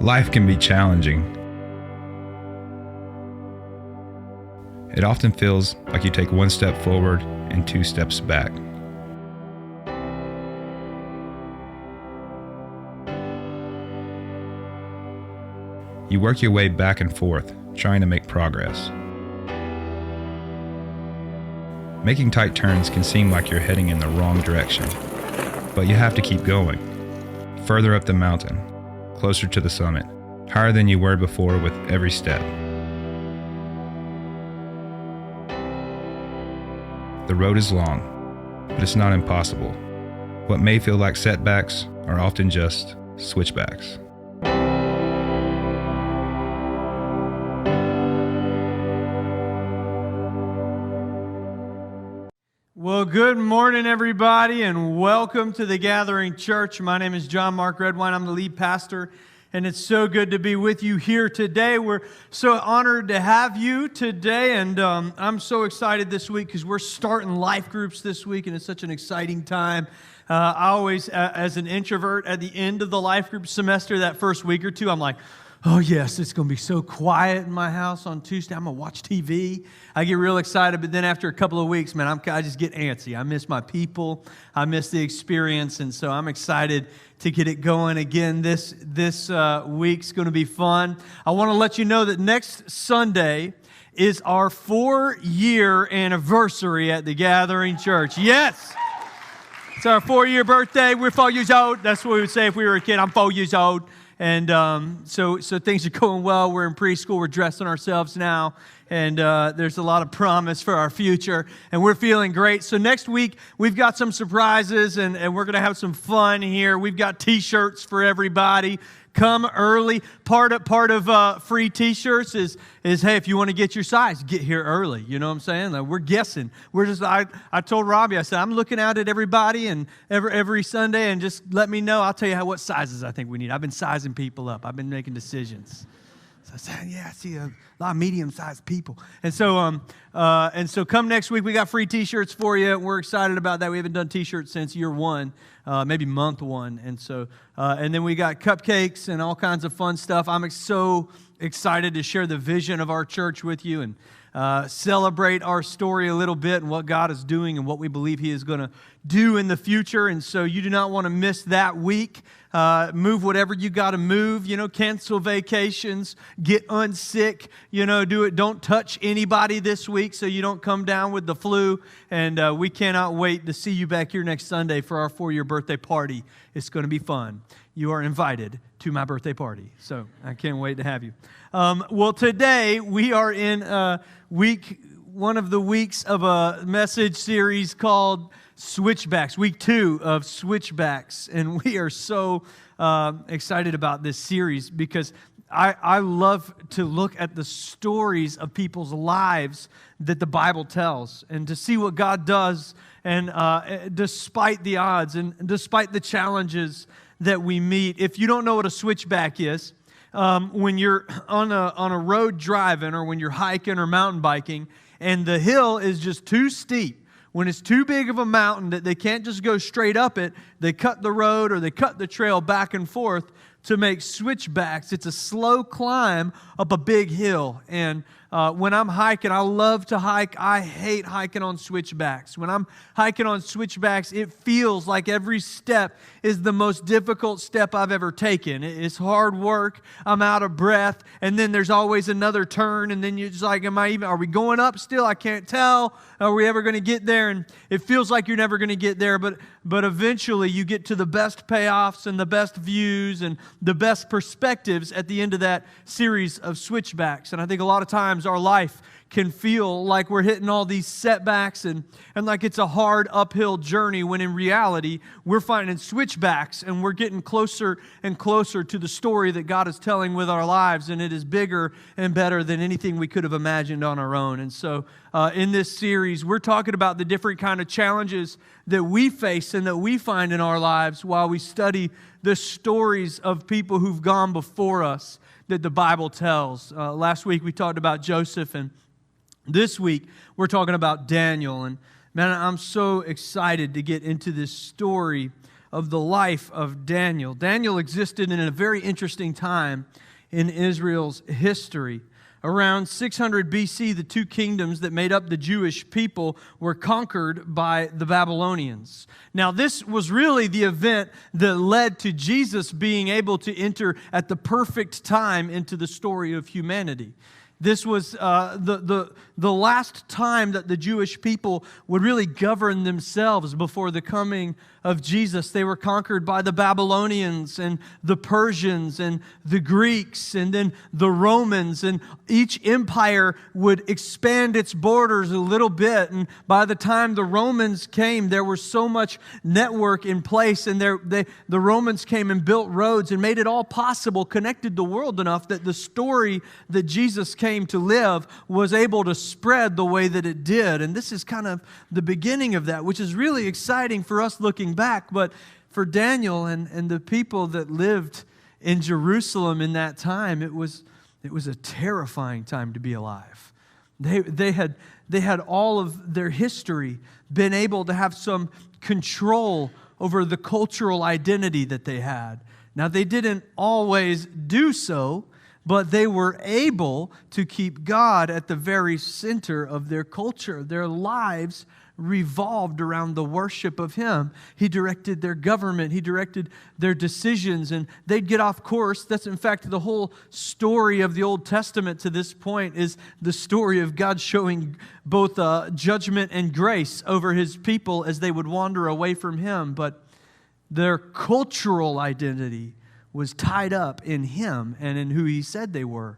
Life can be challenging. It often feels like you take one step forward and two steps back. You work your way back and forth, trying to make progress. Making tight turns can seem like you're heading in the wrong direction, but you have to keep going. Further up the mountain, closer to the summit, higher than you were before with every step. The road is long, but it's not impossible. What may feel like setbacks are often just switchbacks. Well, good morning, everybody, and welcome to the Gathering Church. My name is John Mark Redwine. I'm the lead pastor, and it's so good to be with you here today. We're so honored to have you today, and I'm so excited this week because we're starting life groups this week, and it's such an exciting time. I always, as an introvert, at the end of the life group semester, that first week or two, I'm like, oh, yes, it's going to be so quiet in my house on Tuesday. I'm going to watch TV. I get real excited, but then after a couple of weeks, man, I just get antsy. I miss my people. I miss the experience, and so I'm excited to get it going again. This week's going to be fun. I want to let you know that next Sunday is our 4-year anniversary at the Gathering Church. Yes! It's our 4-year birthday. We're 4 years old. That's what we would say if we were a kid. I'm 4 years old. And so things are going well. We're in preschool. We're dressing ourselves now. And there's a lot of promise for our future. And we're feeling great. So next week, we've got some surprises. And we're going to have some fun here. We've got T-shirts for everybody. Come early. Part of free T-shirts is hey, if you want to get your size, get here early. You know what I'm saying? Like, we're guessing. I told Robbie, I said, I'm looking out at everybody and every Sunday, and just let me know. I'll tell you what sizes I think we need. I've been sizing people up. I've been making decisions. So I said, yeah, I see a lot of medium-sized people. And so come next week. We got free T-shirts for you. We're excited about that. We haven't done T-shirts since year one, maybe month one. And then we got cupcakes and all kinds of fun stuff. I'm so excited to share the vision of our church with you and celebrate our story a little bit and what God is doing and what we believe He is going to do in the future. And so you do not want to miss that week. Move whatever you got to move, cancel vacations, get unsick, do it. Don't touch anybody this week so you don't come down with the flu. And we cannot wait to see you back here next Sunday for our 4-year birthday party. It's going to be fun. You are invited to my birthday party. So I can't wait to have you. Well, today we are in one of the weeks of a message series called Switchbacks, week 2 of Switchbacks, and we are so excited about this series because I love to look at the stories of people's lives that the Bible tells and to see what God does, and despite the odds and despite the challenges that we meet. If you don't know what a switchback is, when you're on a road driving or when you're hiking or mountain biking and the hill is just too steep, when it's too big of a mountain that they can't just go straight up it, they cut the road or they cut the trail back and forth to make switchbacks. It's a slow climb up a big hill. And when I'm hiking, I love to hike. I hate hiking on switchbacks. When I'm hiking on switchbacks, it feels like every step is the most difficult step I've ever taken. It's hard work. I'm out of breath. And then there's always another turn. And then you're just like, are we going up still? I can't tell. Are we ever going to get there? And it feels like you're never going to get there. But eventually you get to the best payoffs and the best views and the best perspectives at the end of that series of switchbacks. And I think a lot of times our life can feel like we're hitting all these setbacks and like it's a hard uphill journey, when in reality we're finding switchbacks and we're getting closer and closer to the story that God is telling with our lives, and it is bigger and better than anything we could have imagined on our own. And so in this series, we're talking about the different kind of challenges that we face and that we find in our lives while we study the stories of people who've gone before us that the Bible tells. Last week we talked about Joseph, and this week we're talking about Daniel. And man, I'm so excited to get into this story of the life of Daniel. Daniel existed in a very interesting time in Israel's history. Around 600 BC, the two kingdoms that made up the Jewish people were conquered by the Babylonians. Now, this was really the event that led to Jesus being able to enter at the perfect time into the story of humanity. This was the last time that the Jewish people would really govern themselves before the coming of Jesus. They were conquered by the Babylonians and the Persians and the Greeks and then the Romans. And each empire would expand its borders a little bit. And by the time the Romans came, there was so much network in place. And the Romans came and built roads and made it all possible, connected the world enough that the story that Jesus came to live was able to spread the way that it did. And this is kind of the beginning of that, which is really exciting for us looking back. But for Daniel and the people that lived in Jerusalem in that time, it was a terrifying time to be alive. They had all of their history been able to have some control over the cultural identity that they had. Now, they didn't always do so, but they were able to keep God at the very center of their culture. Their lives revolved around the worship of Him. He directed their government. He directed their decisions, and they'd get off course. That's, in fact, the whole story of the Old Testament to this point is the story of God showing both judgment and grace over His people as they would wander away from Him. But their cultural identity was tied up in Him and in who He said they were.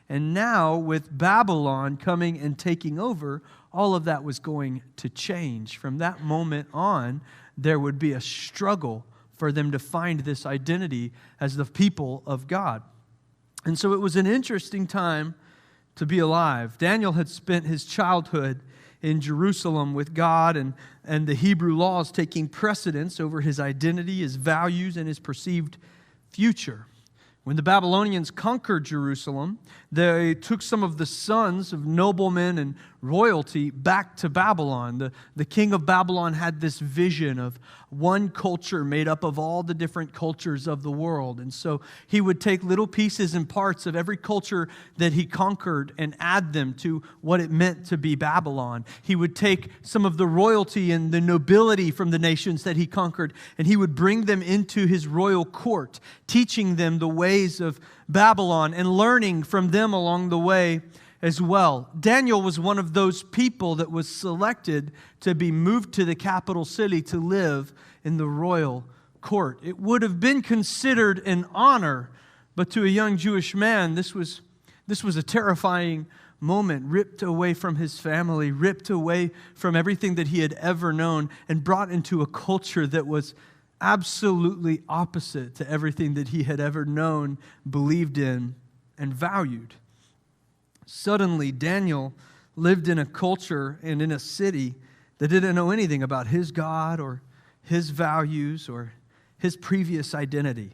And now, with Babylon coming and taking over, all of that was going to change. From that moment on, there would be a struggle for them to find this identity as the people of God. And so it was an interesting time to be alive. Daniel had spent his childhood in Jerusalem with God and the Hebrew laws taking precedence over his identity, his values, and his perceived future. When the Babylonians conquered Jerusalem, they took some of the sons of noblemen and royalty back to Babylon. The king of Babylon had this vision of one culture made up of all the different cultures of the world. And so he would take little pieces and parts of every culture that he conquered and add them to what it meant to be Babylon. He would take some of the royalty and the nobility from the nations that he conquered, and he would bring them into his royal court, teaching them the ways of Babylon and learning from them along the way as well. Daniel was one of those people that was selected to be moved to the capital city to live in the royal court. It would have been considered an honor, but to a young Jewish man, this was a terrifying moment, ripped away from his family, ripped away from everything that he had ever known, and brought into a culture that was absolutely opposite to everything that he had ever known, believed in, and valued. Suddenly, Daniel lived in a culture and in a city that didn't know anything about his God or his values or his previous identity.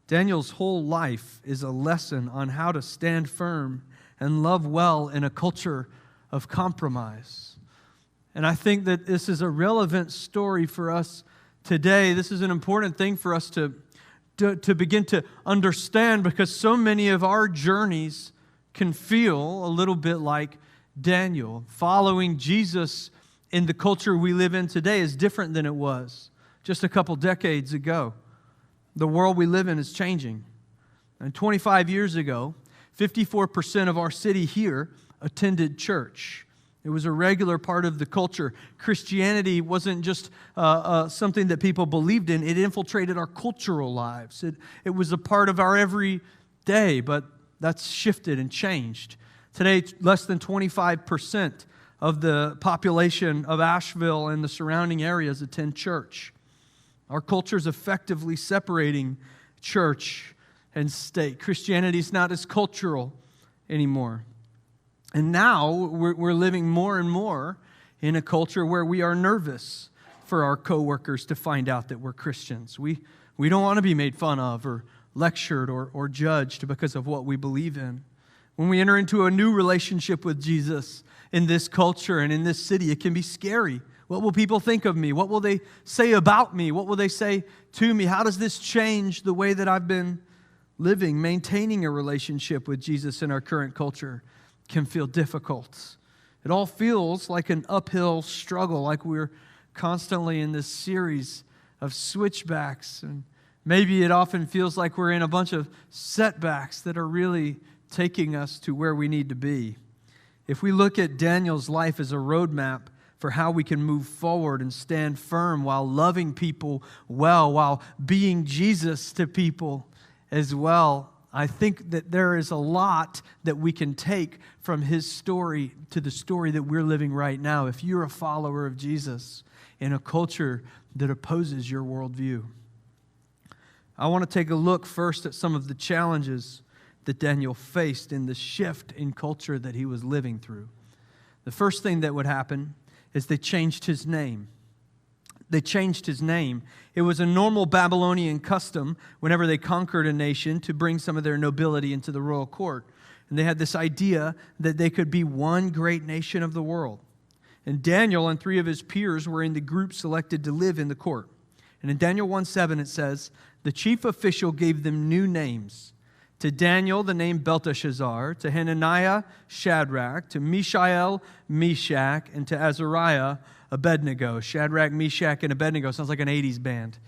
Daniel's whole life is a lesson on how to stand firm and love well in a culture of compromise. And I think that this is a relevant story for us today. This is an important thing for us to begin to understand, because so many of our journeys can feel a little bit like Daniel. Following Jesus in the culture we live in today is different than it was just a couple decades ago. The world we live in is changing. And 25 years ago, 54% of our city here attended church. It was a regular part of the culture. Christianity wasn't just something that people believed in. It infiltrated our cultural lives. It was a part of our everyday, but that's shifted and changed. Today, less than 25% of the population of Asheville and the surrounding areas attend church. Our culture is effectively separating church and state. Christianity is not as cultural anymore. And now we're living more and more in a culture where we are nervous for our coworkers to find out that we're Christians. We don't want to be made fun of or lectured or judged because of what we believe in. When we enter into a new relationship with Jesus in this culture and in this city, it can be scary. What will people think of me? What will they say about me? What will they say to me? How does this change the way that I've been living? Maintaining a relationship with Jesus in our current culture can feel difficult. It all feels like an uphill struggle, like we're constantly in this series of switchbacks. And maybe it often feels like we're in a bunch of setbacks that are really taking us to where we need to be. If we look at Daniel's life as a roadmap for how we can move forward and stand firm while loving people well, while being Jesus to people as well, I think that there is a lot that we can take from his story to the story that we're living right now. If you're a follower of Jesus in a culture that opposes your worldview, I want to take a look first at some of the challenges that Daniel faced in the shift in culture that he was living through. The first thing that would happen is they changed his name. They changed his name. It was a normal Babylonian custom whenever they conquered a nation to bring some of their nobility into the royal court. And they had this idea that they could be one great nation of the world. And Daniel and 3 of his peers were in the group selected to live in the court. And in Daniel 1:7 it says, the chief official gave them new names. To Daniel, the name Belteshazzar. To Hananiah, Shadrach. To Mishael, Meshach. And to Azariah, Abednego. Shadrach, Meshach, and Abednego. Sounds like an 80s band.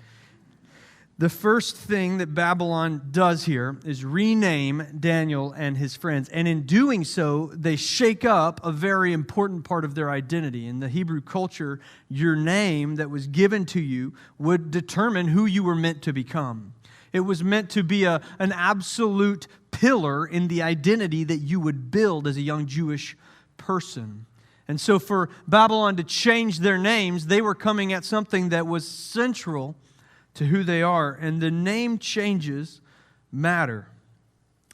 The first thing that Babylon does here is rename Daniel and his friends. And in doing so, they shake up a very important part of their identity. In the Hebrew culture, your name that was given to you would determine who you were meant to become. It was meant to be an absolute pillar in the identity that you would build as a young Jewish person. And so for Babylon to change their names, they were coming at something that was central to who they are. And the name changes matter.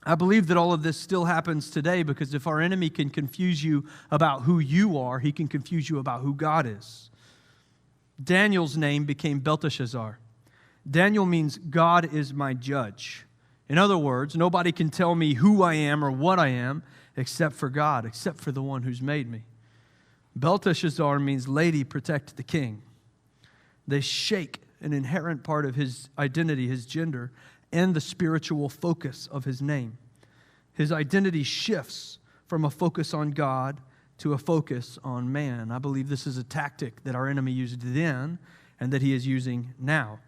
I believe that all of this still happens today because if our enemy can confuse you about who you are, he can confuse you about who God is. Daniel's name became Belteshazzar. Daniel means God is my judge. In other words, nobody can tell me who I am or what I am except for God, except for the one who's made me. Belteshazzar means lady, protect the king. They shake an inherent part of his identity, his gender, and the spiritual focus of his name. His identity shifts from a focus on God to a focus on man. I believe this is a tactic that our enemy used then and that he is using now.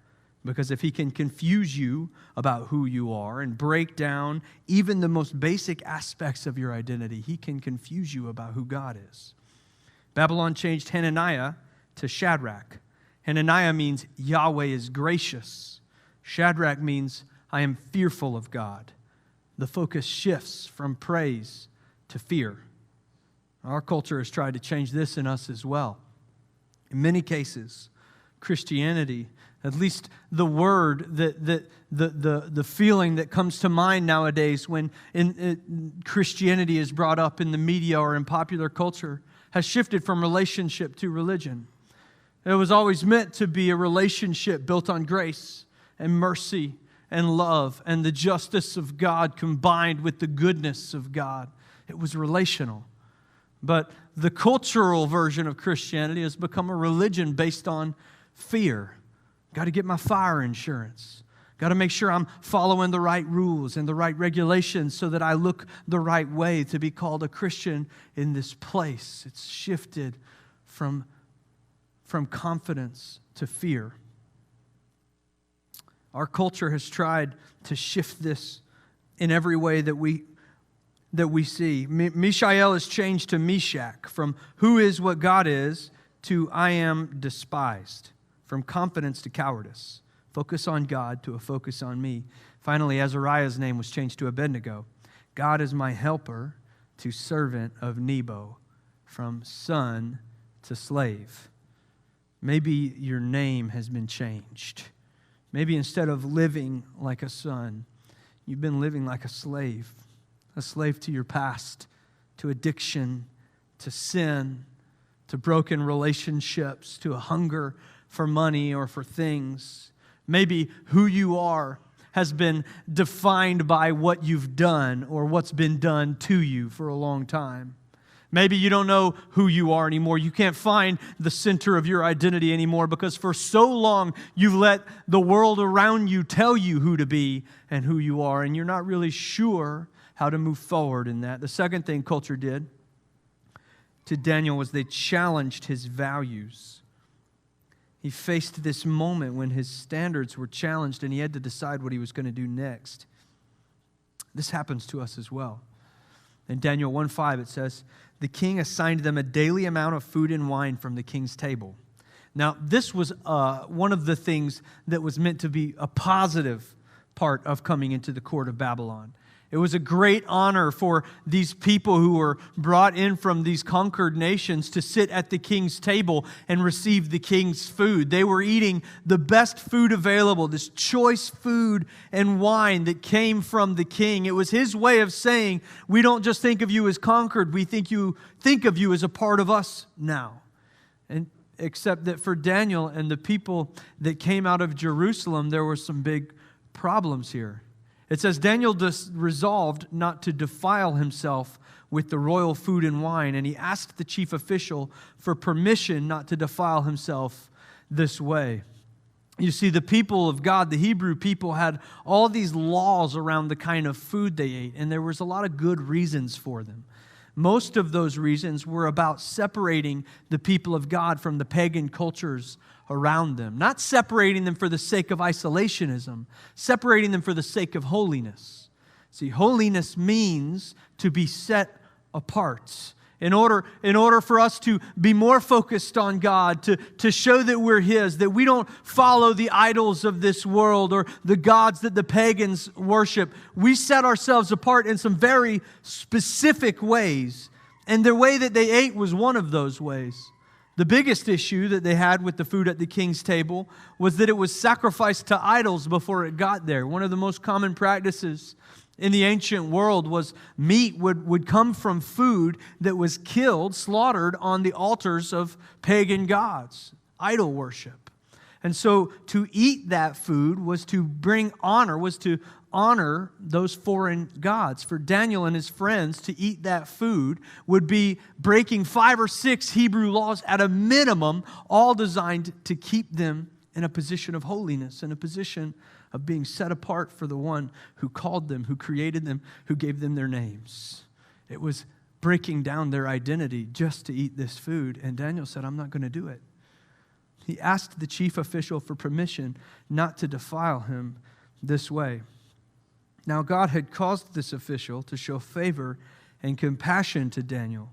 Because if he can confuse you about who you are and break down even the most basic aspects of your identity, he can confuse you about who God is. Babylon changed Hananiah to Shadrach. Hananiah means Yahweh is gracious. Shadrach means I am fearful of God. The focus shifts from praise to fear. Our culture has tried to change this in us as well. In many cases, Christianity, at least the word, the feeling that comes to mind nowadays when Christianity is brought up in the media or in popular culture, has shifted from relationship to religion. It was always meant to be a relationship built on grace and mercy and love and the justice of God combined with the goodness of God. It was relational. But the cultural version of Christianity has become a religion based on fear. Got to get my fire insurance. Got to make sure I'm following the right rules and the right regulations so that I look the right way to be called a Christian in this place. It's shifted from confidence to fear. Our culture has tried to shift this in every way that we see. Mishael is changed to Meshach, from who is what God is to I am despised, from confidence to cowardice, focus on God to a focus on me. Finally, Azariah's name was changed to Abednego. God is my helper to servant of Nebo, from son to slave. Maybe your name has been changed. Maybe instead of living like a son, you've been living like a slave to your past, to addiction, to sin, to broken relationships, to a hunger for money or for things. Maybe who you are has been defined by what you've done or what's been done to you for a long time. Maybe you don't know who you are anymore. You can't find the center of your identity anymore because for so long you've let the world around you tell you who to be and who you are, and you're not really sure how to move forward in that. The second thing culture did to Daniel was they challenged his values. He faced this moment when his standards were challenged and he had to decide what he was going to do next. This happens to us as well. In Daniel 1:5 it says, the king assigned them a daily amount of food and wine from the king's table. Now, this was one of the things that was meant to be a positive part of coming into the court of Babylon. It was a great honor for these people who were brought in from these conquered nations to sit at the king's table and receive the king's food. They were eating the best food available, this choice food and wine that came from the king. It was his way of saying, we don't just think of you as conquered, we think of you as a part of us now. And except that for Daniel and the people that came out of Jerusalem, there were some big problems here. It says, Daniel resolved not to defile himself with the royal food and wine, and he asked the chief official for permission not to defile himself this way. You see, the people of God, the Hebrew people, had all these laws around the kind of food they ate, and there was a lot of good reasons for them. Most of those reasons were about separating the people of God from the pagan cultures around them. Not separating them for the sake of isolationism, separating them for the sake of holiness. See, holiness means to be set apart. In order for us to be more focused on God, to show that we're His, that we don't follow the idols of this world or the gods that the pagans worship, we set ourselves apart in some very specific ways. And the way that they ate was one of those ways. The biggest issue that they had with the food at the king's table was that it was sacrificed to idols before it got there. One of the most common practices in the ancient world was meat would come from food that was killed, slaughtered on the altars of pagan gods, idol worship. And so to eat that food was to bring honor, was to honor those foreign gods. For Daniel and his friends to eat that food would be breaking 5 or 6 Hebrew laws at a minimum, all designed to keep them in a position of holiness, in a position of being set apart for the one who called them, who created them, who gave them their names. It was breaking down their identity just to eat this food. And Daniel said, I'm not going to do it. He asked the chief official for permission not to defile him this way. Now God had caused this official to show favor and compassion to Daniel.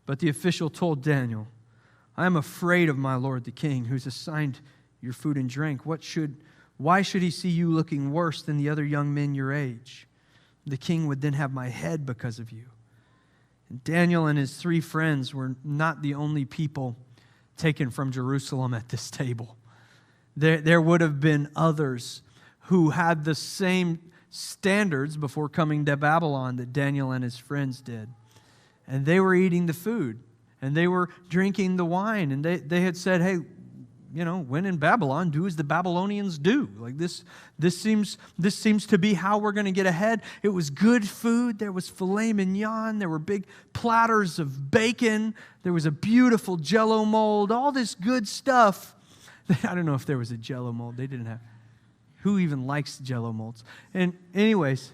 But the official told Daniel, I am afraid of my lord the king, who's assigned your food and drink. Why should he see you looking worse than the other young men your age? The king would then have my head because of you. And Daniel and his 3 friends were not the only people taken from Jerusalem at this table. There would have been others who had the same standards before coming to Babylon that Daniel and his friends did. And they were eating the food, and they were drinking the wine, and they had said, hey, when in Babylon, do as the Babylonians do. Like this seems to be how we're going to get ahead. It was good food. There was filet mignon. There were big platters of bacon. There was a beautiful Jell-O mold. All this good stuff. I don't know if there was a Jell-O mold. They didn't have. Who even likes Jell-O molds? And anyways,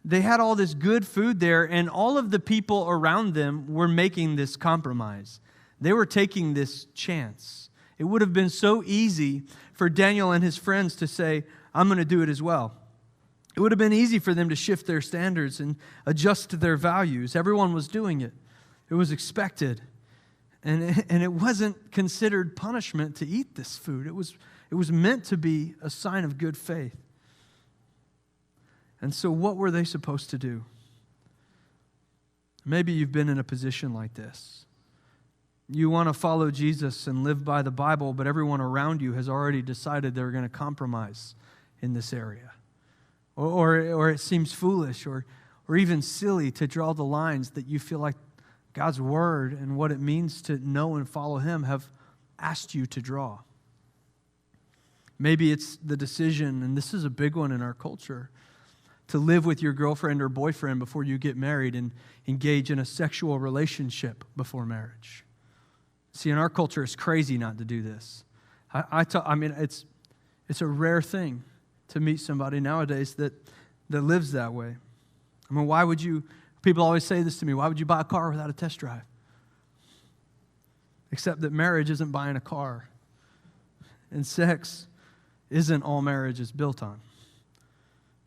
they had all this good food there, and all of the people around them were making this compromise. They were taking this chance. It would have been so easy for Daniel and his friends to say, I'm going to do it as well. It would have been easy for them to shift their standards and adjust to their values. Everyone was doing it. It was expected. And it wasn't considered punishment to eat this food. It was meant to be a sign of good faith. And so what were they supposed to do? Maybe you've been in a position like this. You want to follow Jesus and live by the Bible, but everyone around you has already decided they're going to compromise in this area. Or it seems foolish or even silly to draw the lines that you feel like God's Word and what it means to know and follow Him have asked you to draw. Maybe it's the decision, and this is a big one in our culture, to live with your girlfriend or boyfriend before you get married and engage in a sexual relationship before marriage. See, in our culture, it's crazy not to do this. It's a rare thing to meet somebody nowadays that lives that way. I mean, why would you, people always say this to me, why would you buy a car without a test drive? Except that marriage isn't buying a car. And sex isn't all marriage is built on.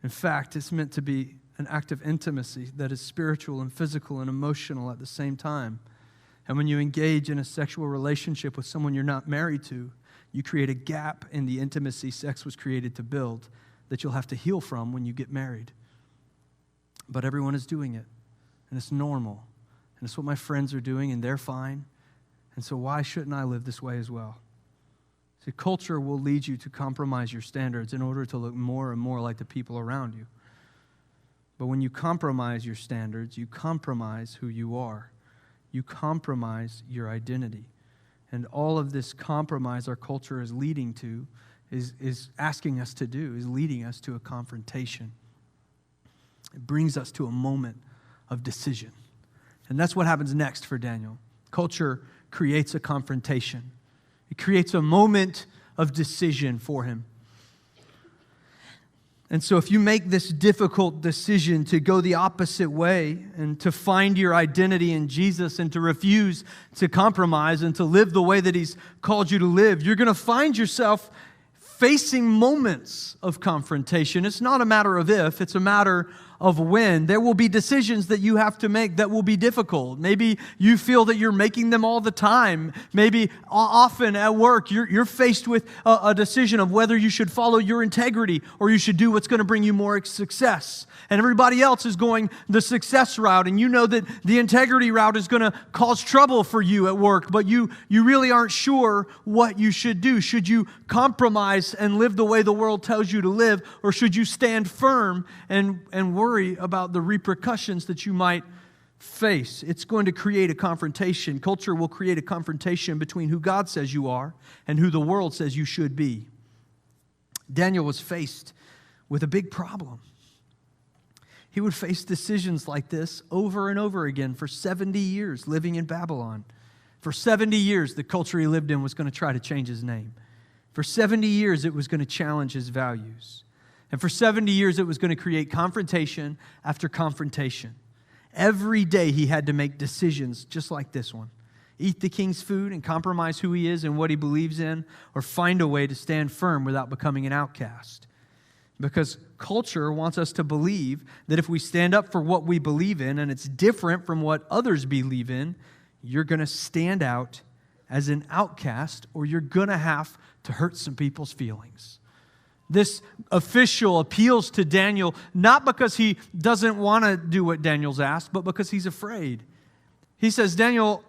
In fact, it's meant to be an act of intimacy that is spiritual and physical and emotional at the same time. And when you engage in a sexual relationship with someone you're not married to, you create a gap in the intimacy sex was created to build that you'll have to heal from when you get married. But everyone is doing it, and it's normal. And it's what my friends are doing, and they're fine. And so why shouldn't I live this way as well? See, culture will lead you to compromise your standards in order to look more and more like the people around you. But when you compromise your standards, you compromise who you are. You compromise your identity. And all of this compromise our culture is leading to, is asking us to do, is leading us to a confrontation. It brings us to a moment of decision. And that's what happens next for Daniel. Culture creates a confrontation. It creates a moment of decision for him. And so if you make this difficult decision to go the opposite way and to find your identity in Jesus and to refuse to compromise and to live the way that He's called you to live, you're going to find yourself facing moments of confrontation. It's not a matter of if, it's a matter of when. There will be decisions that you have to make that will be difficult. Maybe you feel that you're making them all the time. Maybe often at work, you're faced with a decision of whether you should follow your integrity or you should do what's going to bring you more success. And everybody else is going the success route, and you know that the integrity route is going to cause trouble for you at work, but you really aren't sure what you should do. Should you compromise and live the way the world tells you to live, or should you stand firm and worry about the repercussions that you might face? It's going to create a confrontation. Culture will create a confrontation between who God says you are and who the world says you should be. Daniel was faced with a big problem. He would face decisions like this over and over again for 70 years living in Babylon. For 70 years, the culture he lived in was going to try to change his name. For 70 years, it was going to challenge his values. And for 70 years, it was going to create confrontation after confrontation. Every day, he had to make decisions just like this one. Eat the king's food and compromise who he is and what he believes in, or find a way to stand firm without becoming an outcast. Because culture wants us to believe that if we stand up for what we believe in and it's different from what others believe in, you're going to stand out as an outcast, or you're going to have to hurt some people's feelings. This official appeals to Daniel not because he doesn't want to do what Daniel's asked, but because he's afraid. He says, Daniel,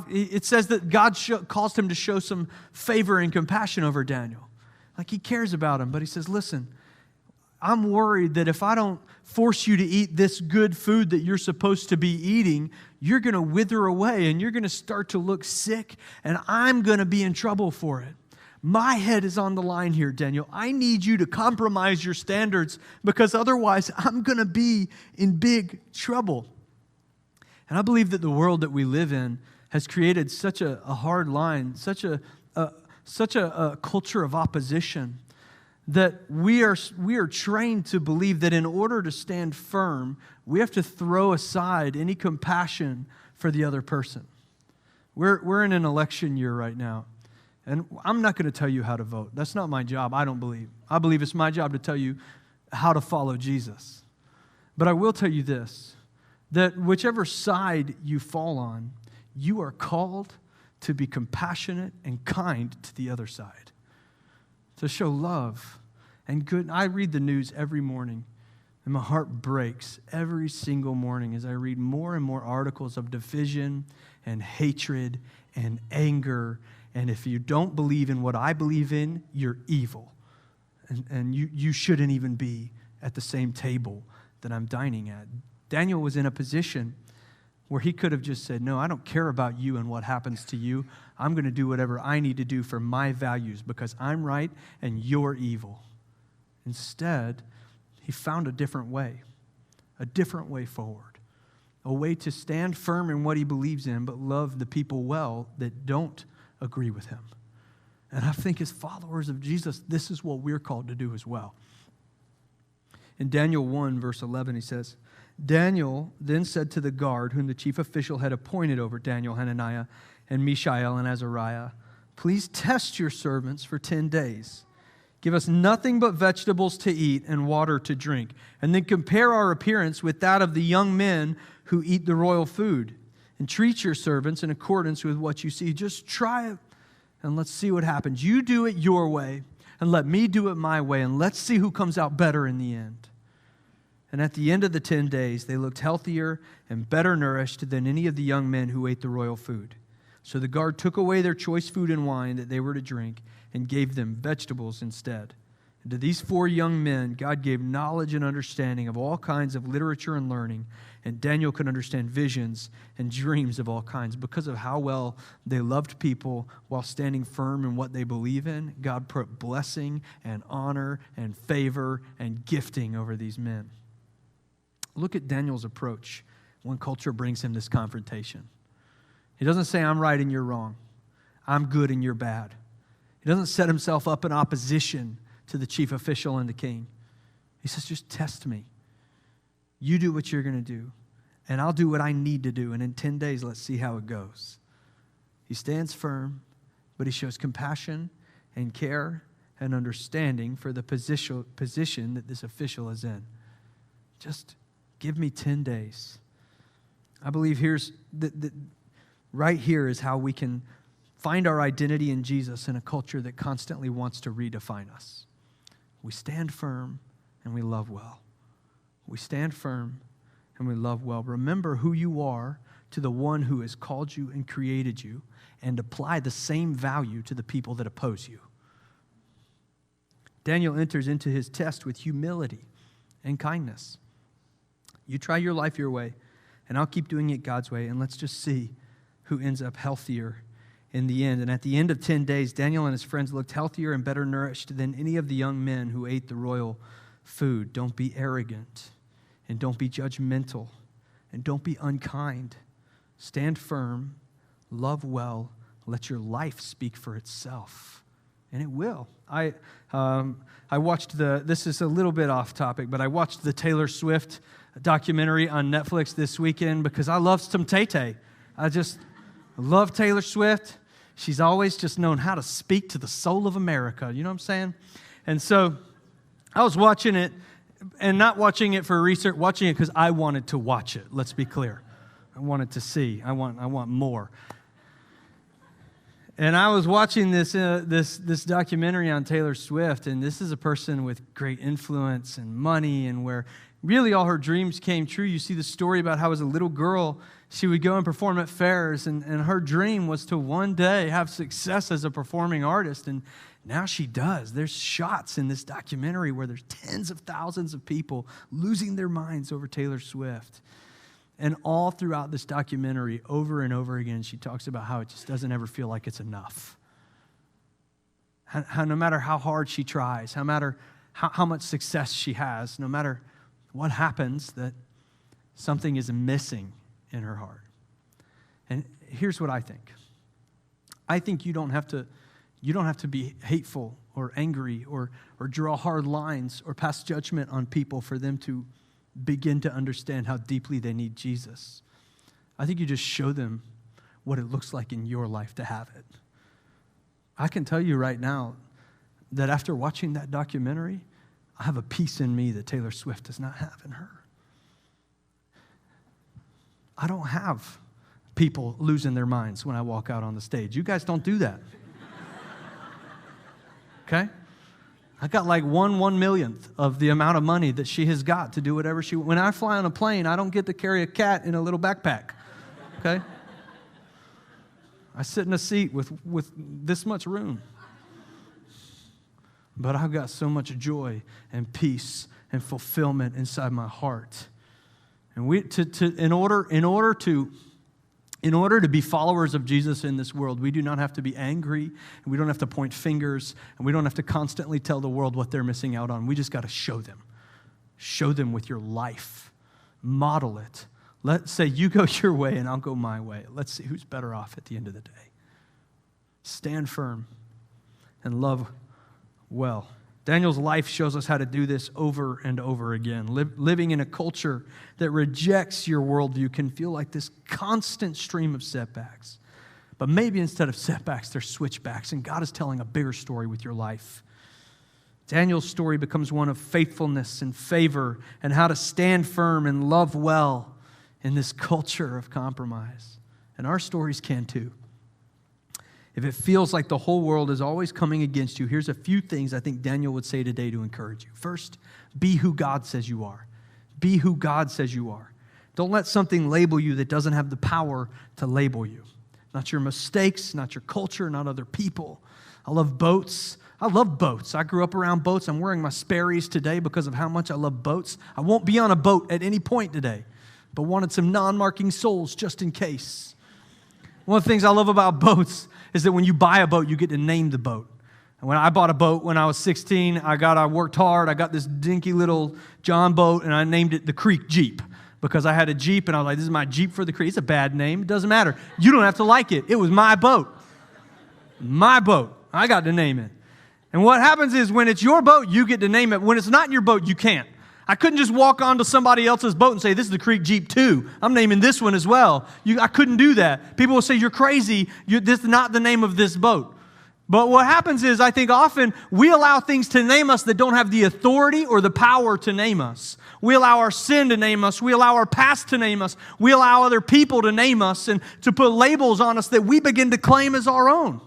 it says that God caused him to show some favor and compassion over Daniel. Like he cares about him, but he says, listen, I'm worried that if I don't force you to eat this good food that you're supposed to be eating, you're going to wither away and you're going to start to look sick, and I'm going to be in trouble for it. My head is on the line here, Daniel. I need you to compromise your standards, because otherwise I'm going to be in big trouble. And I believe that the world that we live in has created such a hard line, such a culture of opposition, that we are trained to believe that in order to stand firm, we have to throw aside any compassion for the other person. We're in an election year right now. And I'm not going to tell you how to vote. That's not my job, I don't believe. I believe it's my job to tell you how to follow Jesus. But I will tell you this, that whichever side you fall on, you are called to be compassionate and kind to the other side, to show love and good. I read the news every morning, and my heart breaks every single morning as I read more and more articles of division and hatred and anger. And if you don't believe in what I believe in, you're evil. And you shouldn't even be at the same table that I'm dining at. Daniel was in a position where he could have just said, no, I don't care about you and what happens to you. I'm going to do whatever I need to do for my values because I'm right and you're evil. Instead, he found a different way forward, a way to stand firm in what he believes in, but love the people well that don't agree with him. And I think as followers of Jesus, this is what we're called to do as well. In Daniel 1, verse 11, he says, Daniel then said to the guard, whom the chief official had appointed over Daniel, Hananiah, and Mishael, and Azariah, please test your servants for 10 days. Give us nothing but vegetables to eat and water to drink, and then compare our appearance with that of the young men who eat the royal food. And treat your servants in accordance with what you see. Just try it, and let's see what happens. You do it your way, and let me do it my way, and let's see who comes out better in the end. And at the end of the 10 days, they looked healthier and better nourished than any of the young men who ate the royal food. So the guard took away their choice food and wine that they were to drink and gave them vegetables instead. And to these 4 young men, God gave knowledge and understanding of all kinds of literature and learning, and Daniel could understand visions and dreams of all kinds. Because of how well they loved people while standing firm in what they believe in, God put blessing and honor and favor and gifting over these men. Look at Daniel's approach when culture brings him this confrontation. He doesn't say, I'm right and you're wrong. I'm good and you're bad. He doesn't set himself up in opposition to the chief official and the king. He says, just test me. You do what you're going to do, and I'll do what I need to do, and in 10 days, let's see how it goes. He stands firm, but he shows compassion and care and understanding for the position that this official is in. Just give me 10 days. I believe right here is how we can find our identity in Jesus in a culture that constantly wants to redefine us. We stand firm and we love well. We stand firm and we love well. Remember who you are to the one who has called you and created you, and apply the same value to the people that oppose you. Daniel enters into his test with humility and kindness. You try your life your way, and I'll keep doing it God's way, and let's just see who ends up healthier in the end. And at the end of 10 days, Daniel and his friends looked healthier and better nourished than any of the young men who ate the royal food. Don't be arrogant, and don't be judgmental, and don't be unkind. Stand firm, love well, let your life speak for itself, and it will. I watched this is a little bit off topic, but I watched the Taylor Swift documentary on Netflix this weekend because I love some Tay-Tay. I just love Taylor Swift. She's always just known how to speak to the soul of America. You know what I'm saying? And so I was watching it, and not watching it for research, watching it because I wanted to watch it. Let's be clear. I wanted to see. I want more. And I was watching this documentary on Taylor Swift, and this is a person with great influence and money, and where really all her dreams came true. You see the story about how as a little girl, she would go and perform at fairs, and her dream was to one day have success as a performing artist, and now she does. There's shots in this documentary where there's tens of thousands of people losing their minds over Taylor Swift. And all throughout this documentary, over and over again, she talks about how it just doesn't ever feel like it's enough. How no matter how hard she tries, no matter how much success she has, no matter what happens, that something is missing in her heart. And here's what I think. I think you don't have to be hateful or angry or draw hard lines or pass judgment on people for them to begin to understand how deeply they need Jesus. I think you just show them what it looks like in your life to have it. I can tell you right now that after watching that documentary, I have a peace in me that Taylor Swift does not have in her. I don't have people losing their minds when I walk out on the stage. You guys don't do that. Okay? I got like 1/1,000,000th of the amount of money that she has got to do whatever she... When I fly on a plane, I don't get to carry a cat in a little backpack. Okay? I sit in a seat with this much room. But I've got so much joy and peace and fulfillment inside my heart. And in order to be followers of Jesus in this world, we do not have to be angry, and we don't have to point fingers, and we don't have to constantly tell the world what they're missing out on. We just got to show them Show them with your life. Model it. Let's say you go your way and I'll go my way. Let's see who's better off at the end of the day. Stand firm and love well. Daniel's life shows us how to do this over and over again. Living in a culture that rejects your worldview can feel like this constant stream of setbacks. But maybe instead of setbacks, there's switchbacks, and God is telling a bigger story with your life. Daniel's story becomes one of faithfulness and favor and how to stand firm and love well in this culture of compromise. And our stories can too. If it feels like the whole world is always coming against you, here's a few things I think Daniel would say today to encourage you. First, be who God says you are. Be who God says you are. Don't let something label you that doesn't have the power to label you. Not your mistakes, not your culture, not other people. I love boats. I love boats. I grew up around boats. I'm wearing my Sperry's today because of how much I love boats. I won't be on a boat at any point today, but wanted some non-marking soles just in case. One of the things I love about boats is that when you buy a boat, you get to name the boat. And when I bought a boat when I was 16, I worked hard. I got this dinky little John boat, and I named it the Creek Jeep because I had a Jeep, and I was like, this is my Jeep for the Creek. It's a bad name. It doesn't matter. You don't have to like it. It was my boat. My boat. I got to name it. And what happens is when it's your boat, you get to name it. When it's not your boat, you can't. I couldn't just walk onto somebody else's boat and say, this is the Creek Jeep 2. I'm naming this one as well. I couldn't do that. People will say, you're crazy. This is not the name of this boat. But what happens is I think often we allow things to name us that don't have the authority or the power to name us. We allow our sin to name us. We allow our past to name us. We allow other people to name us and to put labels on us that we begin to claim as our own.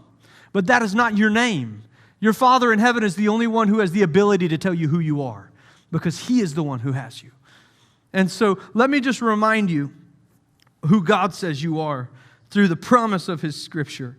But that is not your name. Your Father in heaven is the only one who has the ability to tell you who you are because He is the one who has you. And so let me just remind you who God says you are through the promise of His Scripture.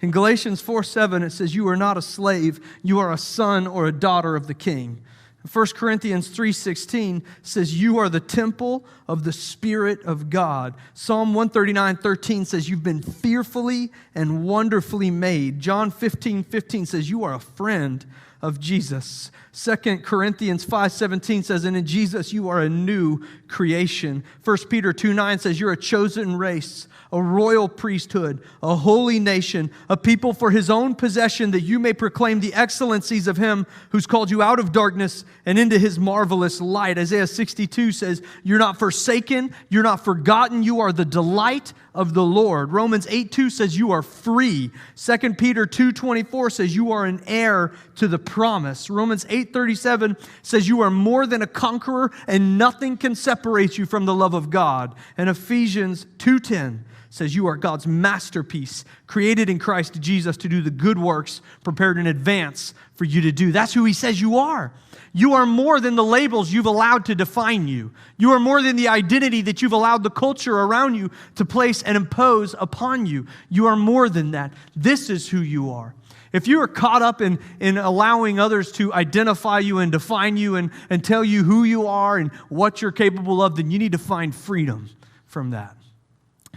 In Galatians 4:7, it says, you are not a slave, you are a son or a daughter of the King. 1 Corinthians 3:16 says, you are the temple of the Spirit of God. Psalm 139:13 says, you've been fearfully and wonderfully made. John 15:15 says, you are a friend of Jesus. 2 Corinthians 5:17 says, and in Jesus you are a new creation. 1 Peter 2:9 says, you're a chosen race, a royal priesthood, a holy nation, a people for His own possession, that you may proclaim the excellencies of Him who's called you out of darkness and into His marvelous light. Isaiah 62 says, you're not forsaken, you're not forgotten, you are the delight of the Lord. Romans 8:2 says you are free. 2 Peter 2:24 says you are an heir to the promise. Romans 8:37 says you are more than a conqueror and nothing can separate you from the love of God. And Ephesians 2:10 says you are God's masterpiece, created in Christ Jesus to do the good works prepared in advance for you to do. That's who He says you are. You are more than the labels you've allowed to define you. You are more than the identity that you've allowed the culture around you to place and impose upon you. You are more than that. This is who you are. If you are caught up in allowing others to identify you and define you and tell you who you are and what you're capable of, then you need to find freedom from that.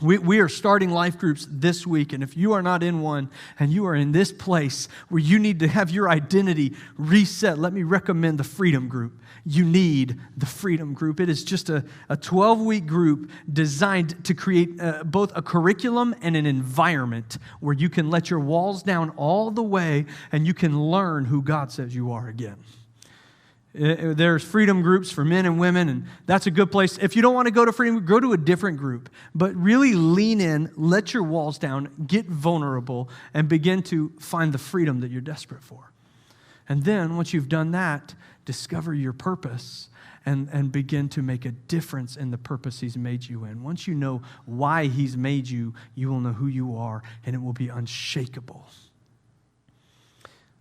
We are starting life groups this week, and if you are not in one and you are in this place where you need to have your identity reset, let me recommend the Freedom Group. You need the Freedom Group. It is just a 12-week group designed to create both a curriculum and an environment where you can let your walls down all the way and you can learn who God says you are again. There's freedom groups for men and women, and that's a good place. If you don't want to go to freedom, go to a different group. But really lean in, let your walls down, get vulnerable, and begin to find the freedom that you're desperate for. And then, once you've done that, discover your purpose and begin to make a difference in the purpose He's made you in. Once you know why He's made you, you will know who you are, and it will be unshakable.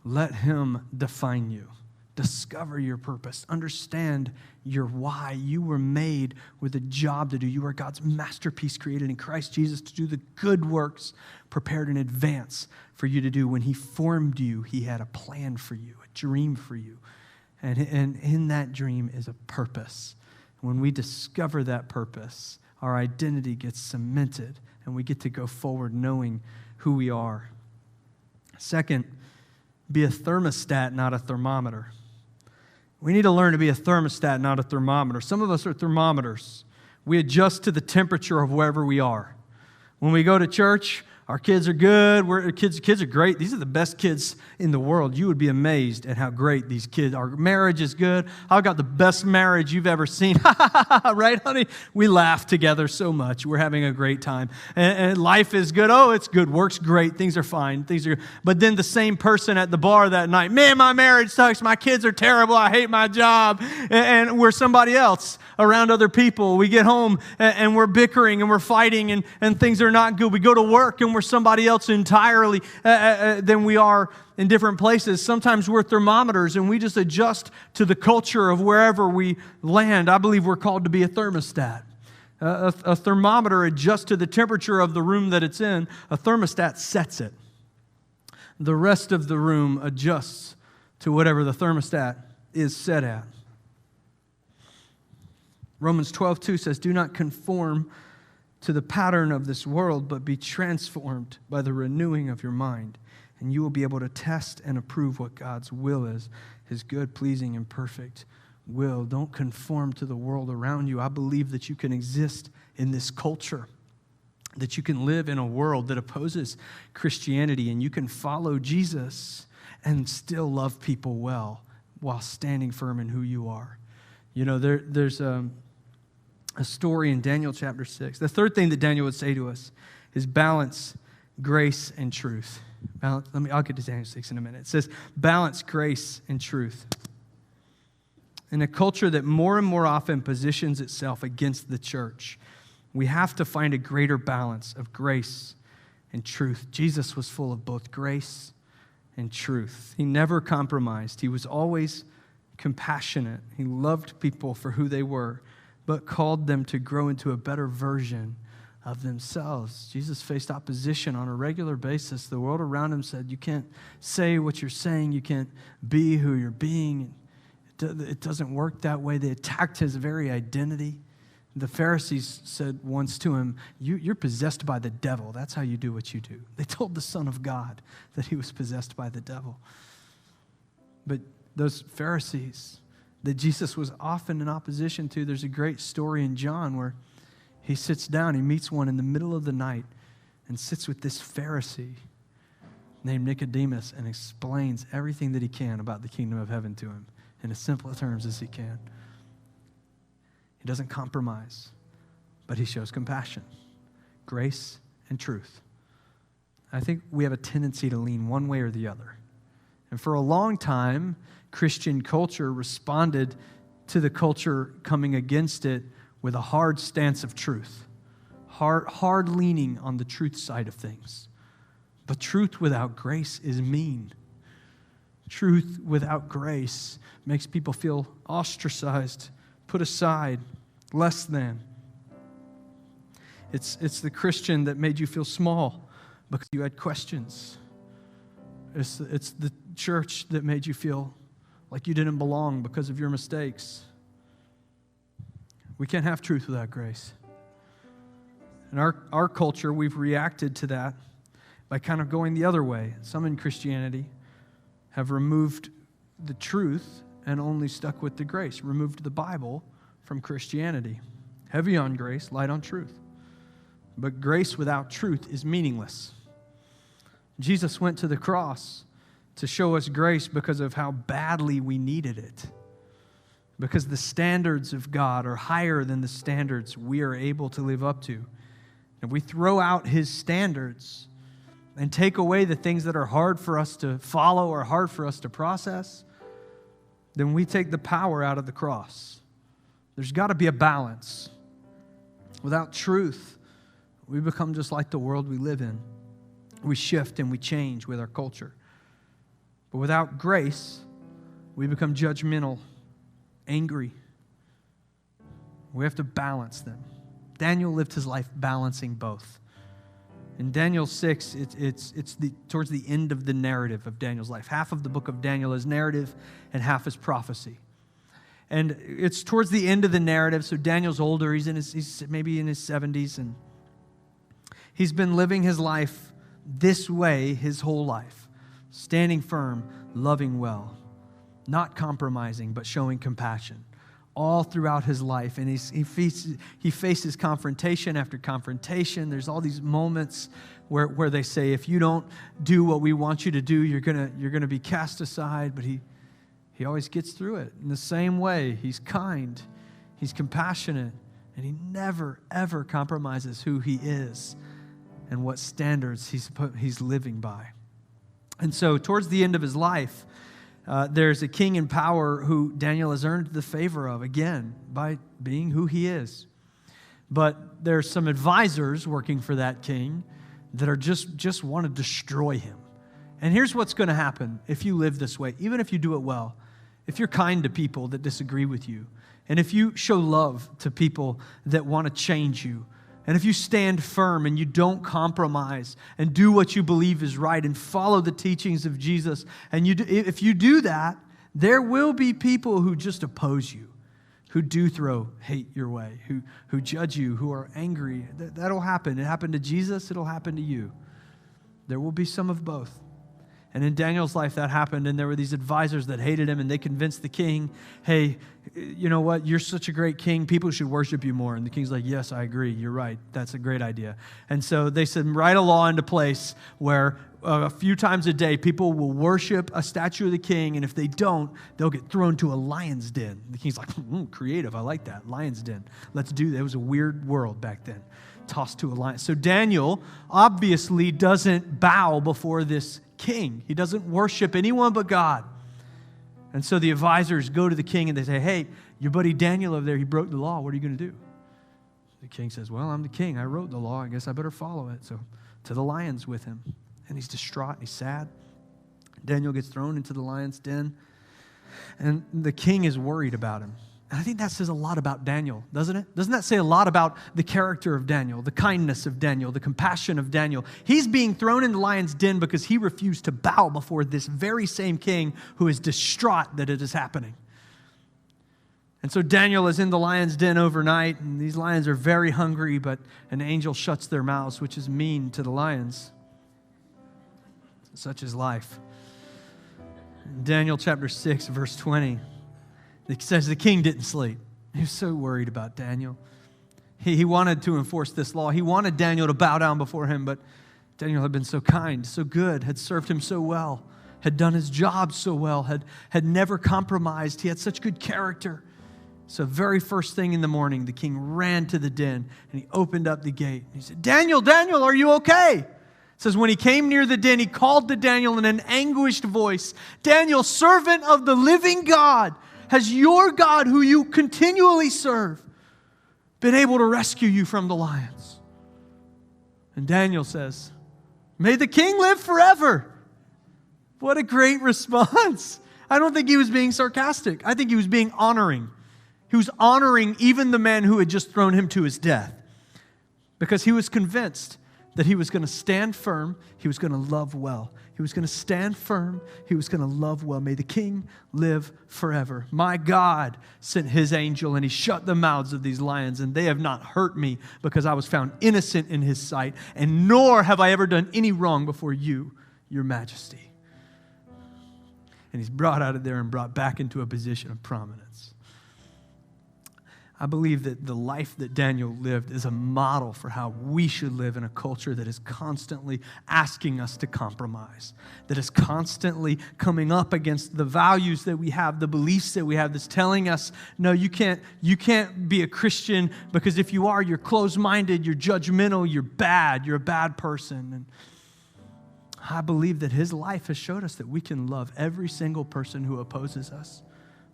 Let Him define you. Discover your purpose. Understand your why. You were made with a job to do. You are God's masterpiece created in Christ Jesus to do the good works prepared in advance for you to do. When He formed you, He had a plan for you, a dream for you. And in that dream is a purpose. When we discover that purpose, our identity gets cemented and we get to go forward knowing who we are. Second, be a thermostat, not a thermometer. We need to learn to be a thermostat, not a thermometer. Some of us are thermometers. We adjust to the temperature of wherever we are. When we go to church, our kids are good. Kids are great. These are the best kids in the world. You would be amazed at how great these kids are. Our marriage is good. I've got the best marriage you've ever seen. Right, honey? We laugh together so much. We're having a great time. And life is good. Oh, it's good. Work's great. Things are fine. But then the same person at the bar that night, man, my marriage sucks. My kids are terrible. I hate my job. And we're somebody else around other people. We get home and we're bickering and we're fighting and things are not good. We go to work and we're somebody else entirely than we are in different places. Sometimes we're thermometers and we just adjust to the culture of wherever we land. I believe we're called to be a thermostat. A thermometer adjusts to the temperature of the room that it's in. A thermostat sets it. The rest of the room adjusts to whatever the thermostat is set at. Romans 12:2 says, "Do not conform to the pattern of this world, but be transformed by the renewing of your mind, and you will be able to test and approve what God's will is, His good, pleasing, and perfect will." Don't conform to the world around you. I believe that you can exist in this culture, that you can live in a world that opposes Christianity, and you can follow Jesus and still love people well while standing firm in who you are. You know, there's a story in Daniel chapter 6. The third thing that Daniel would say to us is balance grace and truth. I'll get to Daniel 6 in a minute. It says, balance grace and truth. In a culture that more and more often positions itself against the church, we have to find a greater balance of grace and truth. Jesus was full of both grace and truth. He never compromised. He was always compassionate. He loved people for who they were, but called them to grow into a better version of themselves. Jesus faced opposition on a regular basis. The world around him said, you can't say what you're saying. You can't be who you're being. It doesn't work that way. They attacked his very identity. The Pharisees said once to him, you're possessed by the devil. That's how you do what you do. They told the Son of God that he was possessed by the devil. But those Pharisees that Jesus was often in opposition to, there's a great story in John where he sits down, he meets one in the middle of the night and sits with this Pharisee named Nicodemus and explains everything that he can about the kingdom of heaven to him in as simple terms as he can. He doesn't compromise, but he shows compassion, grace, and truth. I think we have a tendency to lean one way or the other. And for a long time, Christian culture responded to the culture coming against it with a hard stance of truth, hard leaning on the truth side of things. But truth without grace is mean. Truth without grace makes people feel ostracized, put aside, less than. It's the Christian that made you feel small because you had questions. It's the church that made you feel like you didn't belong because of your mistakes. We can't have truth without grace. In our culture, we've reacted to that by kind of going the other way. Some in Christianity have removed the truth and only stuck with the grace, removed the Bible from Christianity. Heavy on grace, light on truth. But grace without truth is meaningless. Jesus went to the cross to show us grace because of how badly we needed it. Because the standards of God are higher than the standards we are able to live up to. If we throw out His standards and take away the things that are hard for us to follow or hard for us to process, then we take the power out of the cross. There's got to be a balance. Without truth, we become just like the world we live in. We shift and we change with our culture. But without grace, we become judgmental, angry. We have to balance them. Daniel lived his life balancing both. In Daniel 6, it's towards the end of the narrative of Daniel's life. Half of the book of Daniel is narrative and half is prophecy. And it's towards the end of the narrative, so Daniel's older. He's maybe in his 70s, and he's been living his life this way his whole life, standing firm, loving well. not compromising, but showing compassion all throughout his life. And he faces confrontation after confrontation. There's all these moments where they say, if you don't do what we want you to do, you're gonna be cast aside. But he always gets through it. In the same way, he's kind, he's compassionate, and he never, ever compromises who he is and what standards he's living by. And so towards the end of his life, there's a king in power who Daniel has earned the favor of, again, by being who he is. But there's some advisors working for that king that are just want to destroy him. And here's what's going to happen if you live this way, even if you do it well. If you're kind to people that disagree with you, and if you show love to people that want to change you, and if you stand firm and you don't compromise and do what you believe is right and follow the teachings of Jesus, and if you do that, there will be people who just oppose you, who do throw hate your way, who judge you, who are angry. That'll happen. It happened to Jesus. It'll happen to you. There will be some of both. And in Daniel's life, that happened, and there were these advisors that hated him, and they convinced the king, hey, you know what? You're such a great king. People should worship you more. And the king's like, yes, I agree. You're right. That's a great idea. And so they said, write a law into place where a few times a day, people will worship a statue of the king, and if they don't, they'll get thrown to a lion's den. The king's like, creative. I like that. Lion's den. Let's do that. It was a weird world back then. Tossed to a lion. So Daniel obviously doesn't bow before this king. He doesn't worship anyone but God. And so the advisors go to the king and they say, hey, your buddy Daniel over there, he broke the law. What are you going to do? The king says, well, I'm the king. I wrote the law. I guess I better follow it. So to the lions with him. And he's distraught and he's sad. Daniel gets thrown into the lion's den. And the king is worried about him. And I think that says a lot about Daniel, doesn't it? Doesn't that say a lot about the character of Daniel, the kindness of Daniel, the compassion of Daniel? He's being thrown in the lion's den because he refused to bow before this very same king who is distraught that it is happening. And so Daniel is in the lion's den overnight, and these lions are very hungry, but an angel shuts their mouths, which is mean to the lions. Such is life. In Daniel chapter 6, verse 20. It says the king didn't sleep. He was so worried about Daniel. He wanted to enforce this law. He wanted Daniel to bow down before him, but Daniel had been so kind, so good, had served him so well, had done his job so well, had never compromised. He had such good character. So very first thing in the morning, the king ran to the den, and he opened up the gate. He said, Daniel, Daniel, are you okay? It says when he came near the den, he called to Daniel in an anguished voice, Daniel, servant of the living God, has your God, who you continually serve, been able to rescue you from the lions? And Daniel says, may the king live forever. What a great response. I don't think he was being sarcastic. I think he was being honoring. He was honoring even the man who had just thrown him to his death, because he was convinced that he was going to stand firm, he was going to love well. He was going to stand firm, he was going to love well. May the king live forever. My God sent his angel, and he shut the mouths of these lions, and they have not hurt me, because I was found innocent in his sight, and nor have I ever done any wrong before you, your majesty. And he's brought out of there and brought back into a position of prominence. I believe that the life that Daniel lived is a model for how we should live in a culture that is constantly asking us to compromise, that is constantly coming up against the values that we have, the beliefs that we have, that's telling us, no, you can't be a Christian, because if you are, you're closed-minded, you're judgmental, you're bad, you're a bad person. And I believe that his life has showed us that we can love every single person who opposes us.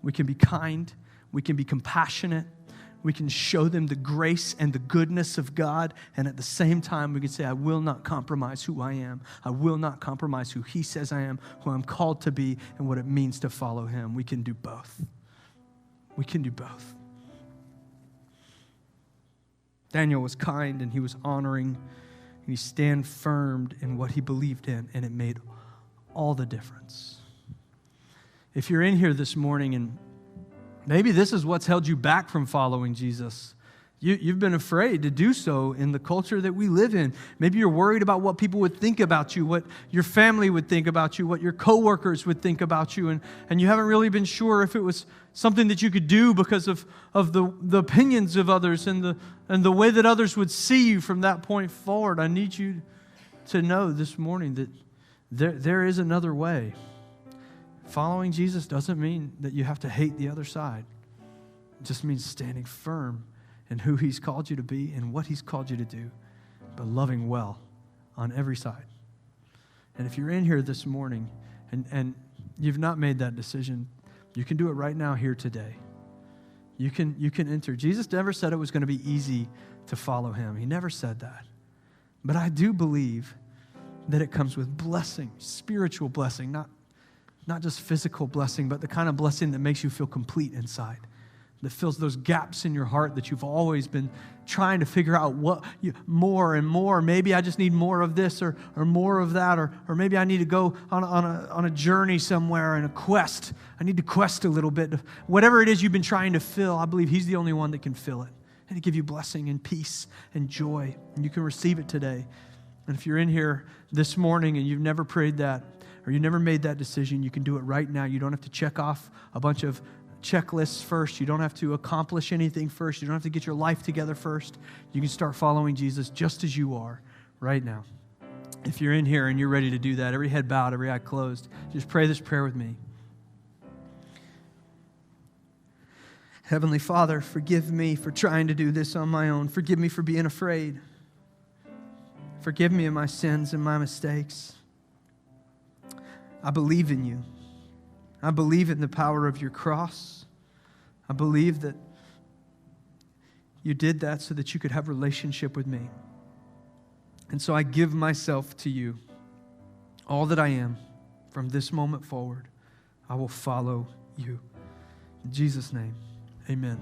We can be kind, we can be compassionate, we can show them the grace and the goodness of God, and at the same time, we can say, I will not compromise who I am. I will not compromise who he says I am, who I'm called to be, and what it means to follow him. We can do both. We can do both. Daniel was kind, and he was honoring, and he stand firm in what he believed in, and it made all the difference. If you're in here this morning and maybe this is what's held you back from following Jesus, You've been afraid to do so in the culture that we live in. Maybe you're worried about what people would think about you, what your family would think about you, what your coworkers would think about you, and you haven't really been sure if it was something that you could do because of the opinions of others and the way that others would see you from that point forward. I need you to know this morning that there is another way. Following Jesus doesn't mean that you have to hate the other side. It just means standing firm in who He's called you to be and what He's called you to do, but loving well on every side. And if you're in here this morning and you've not made that decision, you can do it right now here today. You can enter. Jesus never said it was going to be easy to follow Him. He never said that. But I do believe that it comes with blessing, spiritual blessing, not just physical blessing, but the kind of blessing that makes you feel complete inside, that fills those gaps in your heart that you've always been trying to figure out more and more. Maybe I just need more of this or more of that, or maybe I need to go on a journey somewhere and a quest. I need to quest a little bit. Whatever it is you've been trying to fill, I believe He's the only one that can fill it and to give you blessing and peace and joy, and you can receive it today. And if you're in here this morning and you've never prayed that or you never made that decision, you can do it right now. You don't have to check off a bunch of checklists first. You don't have to accomplish anything first. You don't have to get your life together first. You can start following Jesus just as you are right now. If you're in here and you're ready to do that, every head bowed, every eye closed, just pray this prayer with me. Heavenly Father, forgive me for trying to do this on my own. Forgive me for being afraid. Forgive me of my sins and my mistakes. I believe in you. I believe in the power of your cross. I believe that you did that so that you could have a relationship with me. And so I give myself to you. All that I am, from this moment forward, I will follow you. In Jesus' name, amen.